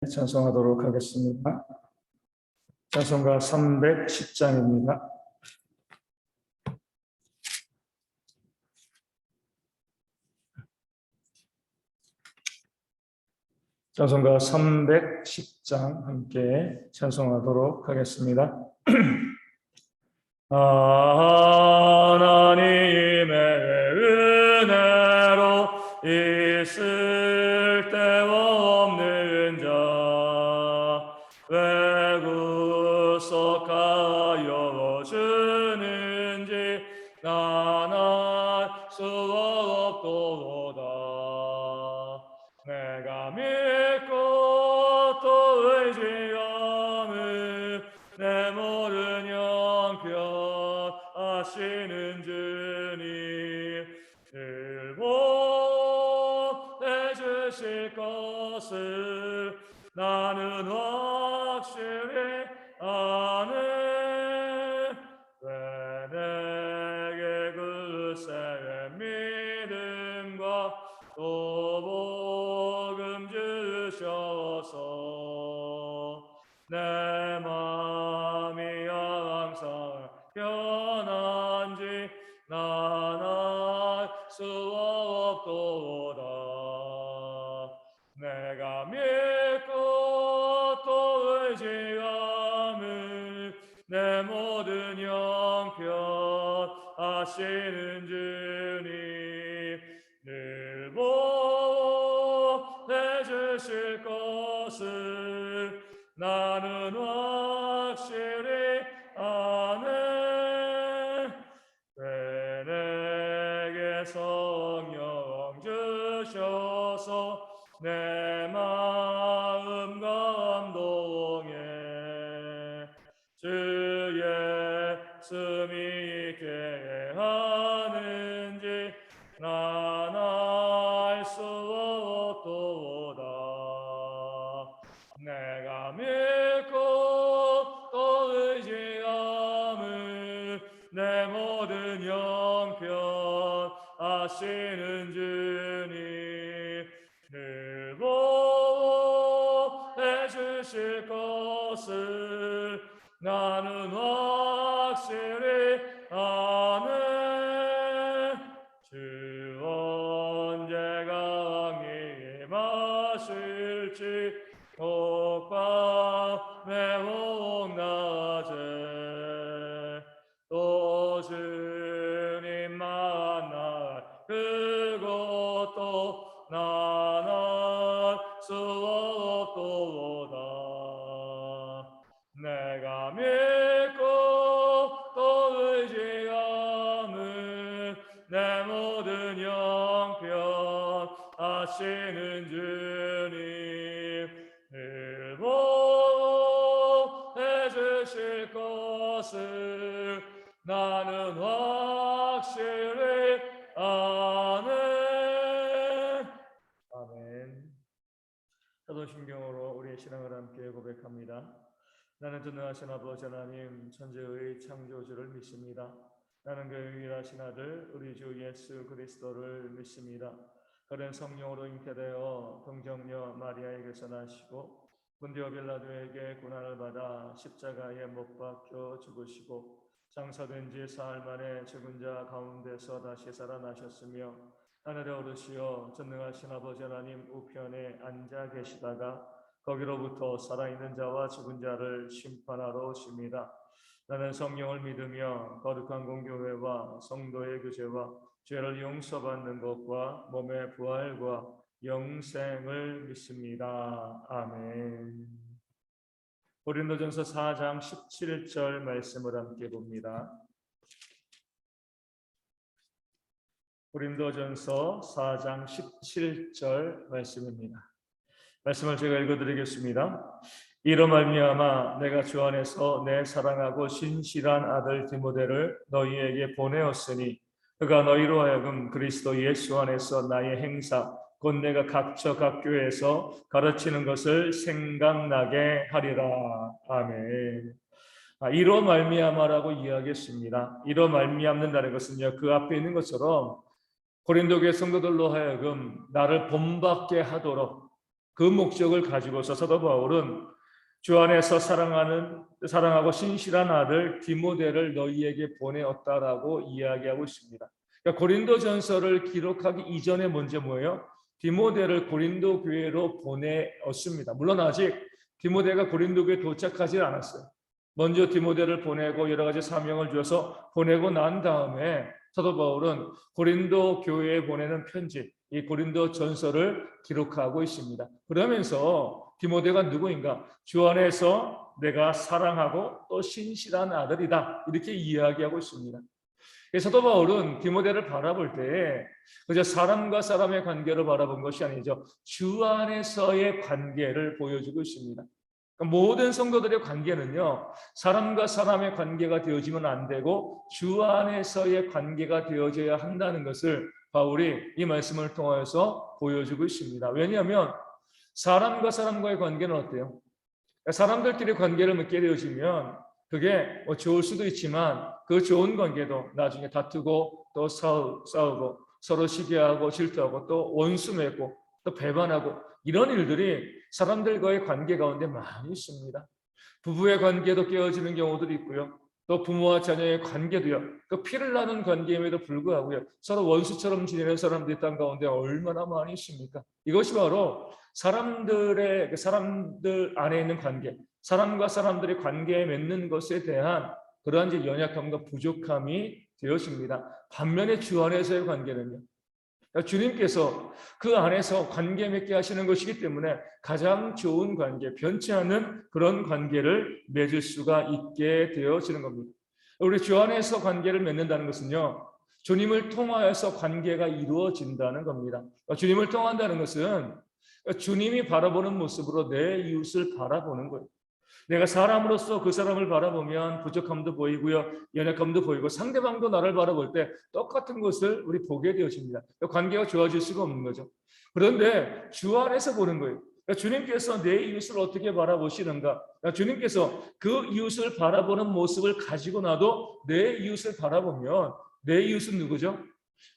찬송하도록 하겠습니다. 찬송가 310장입니다. 찬송가 310장 함께 찬송하도록 하겠습니다. 하나님의 은혜로 있을 데 없는 자 왜 구속하여 주는지 난 알 수 없도다. 내가 믿고 또 의지함을 내 모든 형편 아시는 주님 늘 보내 주실 것을 나는 확실히 아네. 왜 내게 글쎄 믿음과 또 복음 주셔서 내 마음이 항상 편한지 난 알 수 없도다. 내가 믿고 또 의지함을 내 모든 형편 아시는 주님 늘 보내주실 것을 나는 확실히 아네. 왜 내게 성령 주셔서 내 마음 감동해 주 예수 믿게 하는지 난 알 수 없도다. 내가 믿고 또 의지함을 내 모든 형편 아시는 주님 늘 보내 주실 것을 나는 확실히 아네. 주 언제 강히 임하실지 혹밤에 혹낮에 또 주님 만날 그것도 난 알 수 없도다. 내가 믿고 또 의지함을 내 모든 형편 아시는 주님 늘 보내 주실 것을 나는 확실히 아네. 아멘. 사도신경으로 우리의 신앙을 함께 고백합니다. 나는 전능하신 아버지 하나님 천지의 창조주를 믿습니다. 나는 그 유일하신 아들 우리 주 예수 그리스도를 믿습니다. 그는 성령으로 잉태되어 동정녀 마리아에게서 나시고 본디오 빌라도에게 고난을 받아 십자가에 못 박혀 죽으시고 장사된 지 사흘 만에 죽은 자 가운데서 다시 살아나셨으며 하늘에 오르시어 전능하신 아버지 하나님 우편에 앉아 계시다가 거기로부터 살아있는 자와 죽은 자를 심판하러 오십니다. 나는 성령을 믿으며 거룩한 공교회와 성도의 교제와 죄를 용서받는 것과 몸의 부활과 영생을 믿습니다. 아멘. 고린도전서 4장 17절 말씀을 함께 봅니다. 고린도전서 4장 17절 말씀입니다. 말씀을 제가 읽어드리겠습니다. 이로 말미암아 내가 주 안에서 내 사랑하고 신실한 아들 디모데를 너희에게 보내었으니 그가 너희로 하여금 그리스도 예수 안에서 나의 행사 곧 내가 각처 각 교회에서 가르치는 것을 생각나게 하리라. 아멘. 이로 말미암아라고 이야기했습니다. 이로 말미암는다는 것은요, 그 앞에 있는 것처럼 고린도교회 성도들로 하여금 나를 본받게 하도록 그 목적을 가지고서 사도 바울은 주 안에서 사랑하고 신실한 아들 디모데를 너희에게 보내었다라고 이야기하고 있습니다. 그러니까 고린도전서를 기록하기 이전에 먼저 뭐예요? 디모데를 고린도 교회로 보내었습니다. 물론 아직 디모데가 고린도 교회에 도착하지 않았어요. 먼저 디모데를 보내고 여러 가지 사명을 주어서 보내고 난 다음에 사도 바울은 고린도 교회에 보내는 편지, 이 고린도 전서를 기록하고 있습니다. 그러면서 디모데가 누구인가? 주 안에서 내가 사랑하고 또 신실한 아들이다, 이렇게 이야기하고 있습니다. 사도 바울은 디모데를 바라볼 때 그저 사람과 사람의 관계를 바라본 것이 아니죠. 주 안에서의 관계를 보여주고 있습니다. 모든 성도들의 관계는요, 사람과 사람의 관계가 되어지면 안 되고 주 안에서의 관계가 되어져야 한다는 것을 바울이 이 말씀을 통하여서 보여주고 있습니다. 왜냐하면 사람과 사람과의 관계는 어때요? 사람들끼리 관계를 맺게 되어지면 그게 좋을 수도 있지만 그 좋은 관계도 나중에 다투고 또 싸우고 서로 시기하고 질투하고 또 원수 맺고 또 배반하고 이런 일들이 사람들과의 관계 가운데 많이 있습니다. 부부의 관계도 깨어지는 경우들이 있고요. 또 부모와 자녀의 관계도요. 그 피를 나눈 관계임에도 불구하고요. 서로 원수처럼 지내는 사람들이 땅 가운데 얼마나 많이 있습니까? 이것이 바로 사람들 안에 있는 관계, 사람과 사람들의 관계에 맺는 것에 대한 그러한 이제 연약함과 부족함이 되어집니다. 반면에 주 안에서의 관계는요. 주님께서 그 안에서 관계 맺게 하시는 것이기 때문에 가장 좋은 관계, 변치 않는 그런 관계를 맺을 수가 있게 되어지는 겁니다. 우리 주 안에서 관계를 맺는다는 것은요, 주님을 통하여서 관계가 이루어진다는 겁니다. 주님을 통한다는 것은 주님이 바라보는 모습으로 내 이웃을 바라보는 거예요. 내가 사람으로서 그 사람을 바라보면 부족함도 보이고요, 연약함도 보이고 상대방도 나를 바라볼 때 똑같은 것을 우리 보게 되어집니다. 관계가 좋아질 수가 없는 거죠. 그런데 주 안에서 보는 거예요. 주님께서 내 이웃을 어떻게 바라보시는가? 주님께서 그 이웃을 바라보는 모습을 가지고 나도 내 이웃을 바라보면 내 이웃은 누구죠?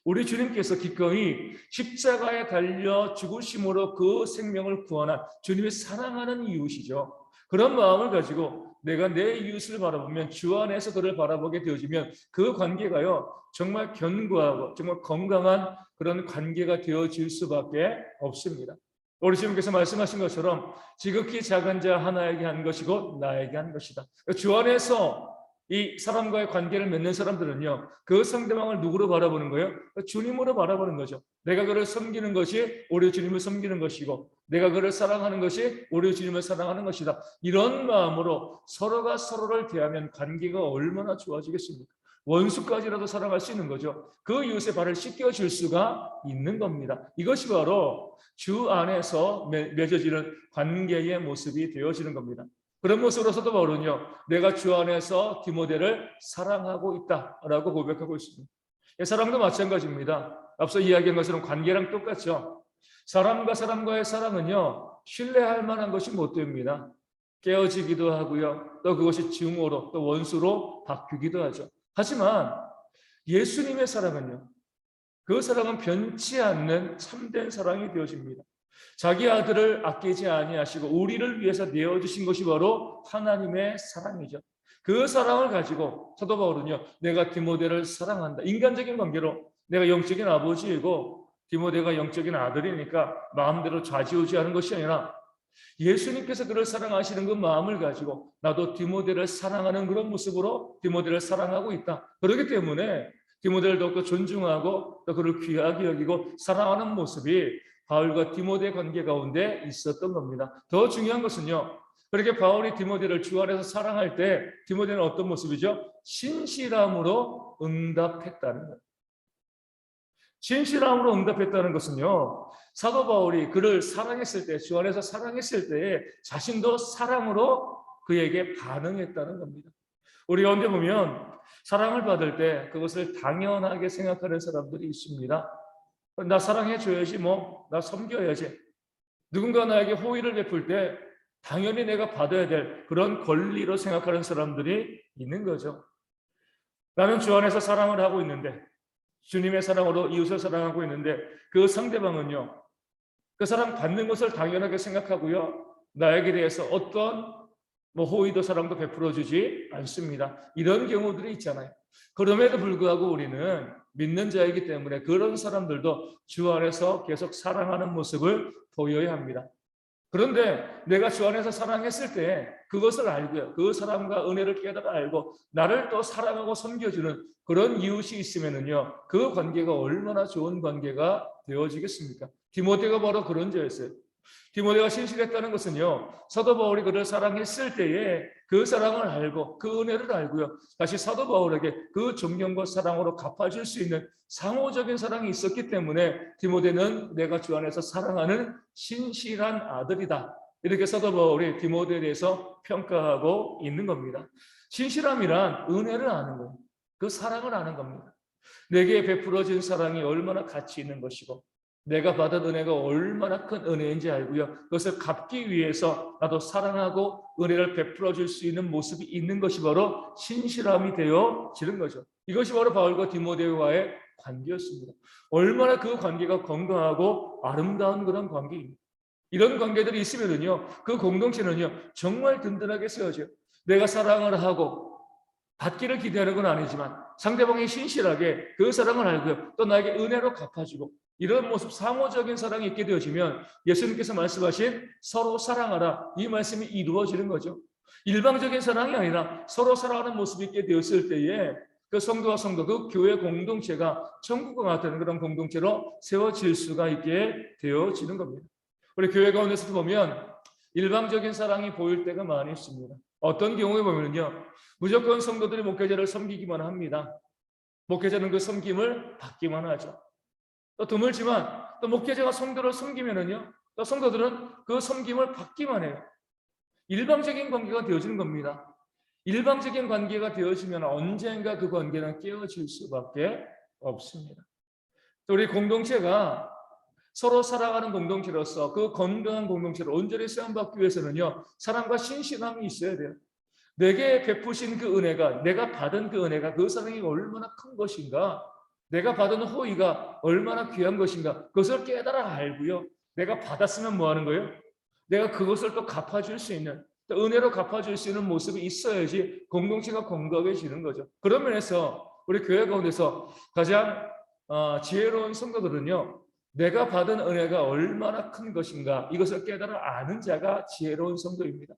우리 주님께서 기꺼이 십자가에 달려 죽으심으로 그 생명을 구원한 주님이 사랑하는 이웃이죠. 그런 마음을 가지고 내가 내 이웃을 바라보면 주 안에서 그를 바라보게 되어지면 그 관계가요, 정말 견고하고 정말 건강한 그런 관계가 되어질 수밖에 없습니다. 우리 주님께서 말씀하신 것처럼 지극히 작은 자 하나에게 한 것이고 나에게 한 것이다. 주 안에서 이 사람과의 관계를 맺는 사람들은요, 그 상대방을 누구로 바라보는 거예요? 주님으로 바라보는 거죠. 내가 그를 섬기는 것이 우리 주님을 섬기는 것이고 내가 그를 사랑하는 것이 우리 주님을 사랑하는 것이다. 이런 마음으로 서로가 서로를 대하면 관계가 얼마나 좋아지겠습니까? 원수까지라도 사랑할 수 있는 거죠. 그 이웃의 발을 씻겨줄 수가 있는 겁니다. 이것이 바로 주 안에서 맺어지는 관계의 모습이 되어지는 겁니다. 그런 모습으로 사도 바울은요, 내가 주 안에서 디모데를 사랑하고 있다라고 고백하고 있습니다. 사랑도 마찬가지입니다. 앞서 이야기한 것처럼 관계랑 똑같죠. 사람과 사람과의 사랑은요, 신뢰할 만한 것이 못 됩니다. 깨어지기도 하고요, 또 그것이 증오로 또 원수로 바뀌기도 하죠. 하지만 예수님의 사랑은요, 그 사랑은 변치 않는 참된 사랑이 되어집니다. 자기 아들을 아끼지 아니하시고 우리를 위해서 내어주신 것이 바로 하나님의 사랑이죠. 그 사랑을 가지고 사도 바울은요, 내가 디모데를 사랑한다. 인간적인 관계로 내가 영적인 아버지이고 디모데가 영적인 아들이니까 마음대로 좌지우지하는 것이 아니라 예수님께서 그를 사랑하시는 그 마음을 가지고 나도 디모데를 사랑하는 그런 모습으로 디모데를 사랑하고 있다. 그렇기 때문에 디모데를 더욱더 존중하고 또 그를 귀하게 여기고 사랑하는 모습이 바울과 디모데 관계 가운데 있었던 겁니다. 더 중요한 것은요, 그렇게 바울이 디모데를 주 안에서 사랑할 때 디모데는 어떤 모습이죠? 신실함으로 응답했다는 거예요. 진실함으로 응답했다는 것은요, 사도 바울이 그를 사랑했을 때, 주 안에서 사랑했을 때에 자신도 사랑으로 그에게 반응했다는 겁니다. 우리 가운데 보면 사랑을 받을 때 그것을 당연하게 생각하는 사람들이 있습니다. 나 사랑해줘야지, 나 섬겨야지. 누군가 나에게 호의를 베풀 때 당연히 내가 받아야 될 그런 권리로 생각하는 사람들이 있는 거죠. 나는 주 안에서 사랑을 하고 있는데, 주님의 사랑으로 이웃을 사랑하고 있는데 그 상대방은요, 그 사람 받는 것을 당연하게 생각하고요. 나에게 대해서 어떤 호의도 사랑도 베풀어 주지 않습니다. 이런 경우들이 있잖아요. 그럼에도 불구하고 우리는 믿는 자이기 때문에 그런 사람들도 주 안에서 계속 사랑하는 모습을 보여야 합니다. 그런데 내가 주 안에서 사랑했을 때 그것을 알고요. 그 사랑과 은혜를 깨달아 알고 나를 또 사랑하고 섬겨주는 그런 이웃이 있으면은요. 그 관계가 얼마나 좋은 관계가 되어지겠습니까? 디모데가 바로 그런 자였어요. 디모데가 신실했다는 것은요. 사도 바울이 그를 사랑했을 때에 그 사랑을 알고 그 은혜를 알고요. 다시 사도 바울에게 그 존경과 사랑으로 갚아줄 수 있는 상호적인 사랑이 있었기 때문에 디모데는 내가 주 안에서 사랑하는 신실한 아들이다. 이렇게 사도 바울이 디모데에 대해서 평가하고 있는 겁니다. 신실함이란 은혜를 아는 거예요. 그 사랑을 아는 겁니다. 내게 베풀어진 사랑이 얼마나 가치 있는 것이고 내가 받은 은혜가 얼마나 큰 은혜인지 알고요. 그것을 갚기 위해서 나도 사랑하고 은혜를 베풀어 줄 수 있는 모습이 있는 것이 바로 신실함이 되어지는 거죠. 이것이 바로 바울과 디모데와의 관계였습니다. 얼마나 그 관계가 건강하고 아름다운 그런 관계입니다. 이런 관계들이 있으면은요, 그 공동체는요, 정말 든든하게 세워져요. 내가 사랑을 하고 받기를 기대하는 건 아니지만 상대방이 신실하게 그 사랑을 알고요. 또 나에게 은혜로 갚아주고 이런 모습 상호적인 사랑이 있게 되어지면 예수님께서 말씀하신 서로 사랑하라 이 말씀이 이루어지는 거죠. 일방적인 사랑이 아니라 서로 사랑하는 모습이 있게 되었을 때에 그 성도와 성도, 그 교회 공동체가 천국과 같은 그런 공동체로 세워질 수가 있게 되어지는 겁니다. 우리 교회 가운데서도 보면 일방적인 사랑이 보일 때가 많이 있습니다. 어떤 경우에 보면요, 무조건 성도들이 목회자를 섬기기만 합니다. 목회자는 그 섬김을 받기만 하죠. 또 드물지만 또 목회자가 성도를 섬기면은요, 또 성도들은 그 섬김을 받기만 해요. 일방적인 관계가 되어지는 겁니다. 일방적인 관계가 되어지면 언젠가 그 관계는 깨어질 수밖에 없습니다. 또 우리 공동체가 서로 사랑하는 공동체로서 그 건강한 공동체로 온전히 쓰임받기 위해서는요, 사랑과 신실함이 있어야 돼요. 내게 베푸신 그 은혜가, 내가 받은 그 은혜가 그 사랑이 얼마나 큰 것인가, 내가 받은 호의가 얼마나 귀한 것인가, 그것을 깨달아 알고요. 내가 받았으면 뭐 하는 거예요? 내가 그것을 또 갚아줄 수 있는, 또 은혜로 갚아줄 수 있는 모습이 있어야지 공동체가 건강해지는 거죠. 그런 면에서 우리 교회 가운데서 가장 지혜로운 성도들은요, 내가 받은 은혜가 얼마나 큰 것인가 이것을 깨달아 아는 자가 지혜로운 성도입니다.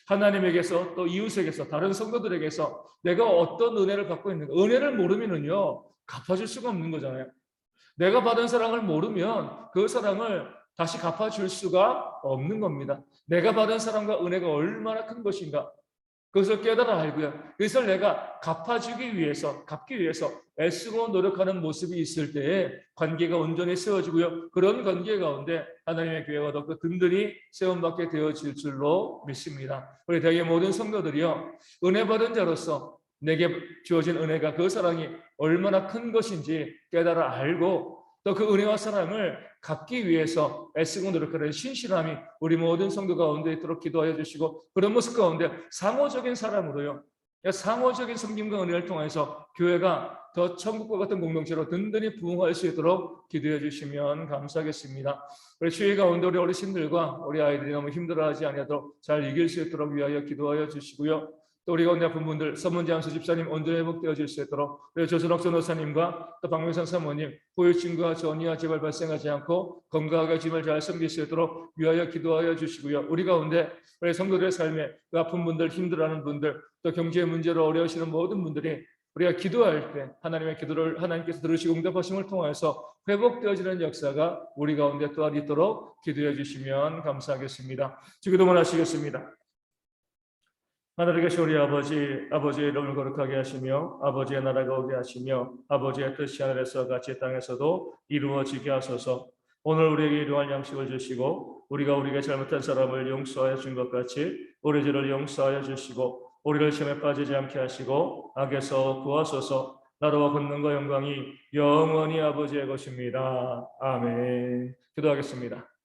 하나님에게서 또 이웃에게서 다른 성도들에게서 내가 어떤 은혜를 받고 있는가, 은혜를 모르면은요 갚아줄 수가 없는 거잖아요. 내가 받은 사랑을 모르면 그 사랑을 다시 갚아줄 수가 없는 겁니다. 내가 받은 사랑과 은혜가 얼마나 큰 것인가 그것을 깨달아 알고요. 그것을 내가 갚기 위해서 애쓰고 노력하는 모습이 있을 때에 관계가 온전히 세워지고요. 그런 관계 가운데 하나님의 교회가 더욱 든든히 세움받게 되어질 줄로 믿습니다. 우리 대개 모든 성도들이요, 은혜 받은 자로서 내게 주어진 은혜가 그 사랑이 얼마나 큰 것인지 깨달아 알고 또 그 은혜와 사랑을 갚기 위해서 애쓰고 노력하는 신실함이 우리 모든 성도 가운데 있도록 기도하여 주시고, 그런 모습 가운데 상호적인 사랑으로요, 상호적인 섬김과 은혜를 통해서 교회가 더 천국과 같은 공동체로 든든히 부흥할 수 있도록 기도해 주시면 감사하겠습니다. 우리 주의 가운데 우리 어르신들과 우리 아이들이 너무 힘들어하지 아니하도록 잘 이길 수 있도록 위하여 기도하여 주시고요. 또 우리 가운데 아픈 분들, 서문재 안수 집사님 온전히 회복되어질 수 있도록, 우리 조선옥 전도사님과 또 박명상 사모님 후유증과 전이와 재발 발생하지 않고 건강하게 주님을 잘 섬길 수 있도록 위하여 기도하여 주시고요. 우리 가운데 우리 성도들의 삶에 그 아픈 분들, 힘들어하는 분들, 또 경제 문제로 어려우시는 모든 분들이 우리가 기도할 때 하나님의 기도를 하나님께서 들으시고 응답하심을 통해서 회복되어지는 역사가 우리 가운데 또한 있도록 기도해 주시면 감사하겠습니다. 기도만 하시겠습니다. 하늘에 계신 우리 아버지, 아버지의 이름을 거룩하게 하시며 아버지의 나라가 오게 하시며 아버지의 뜻이 하늘에서 같이 땅에서도 이루어지게 하소서. 오늘 우리에게 일용할 양식을 주시고 우리가 우리에게 잘못한 사람을 용서하여 준 것 같이 우리 죄를 용서하여 주시고 우리를 시험에 빠지지 않게 하시고 악에서 구하소서. 나라와 권능과 영광이 영원히 아버지의 것입니다. 아멘. 기도하겠습니다.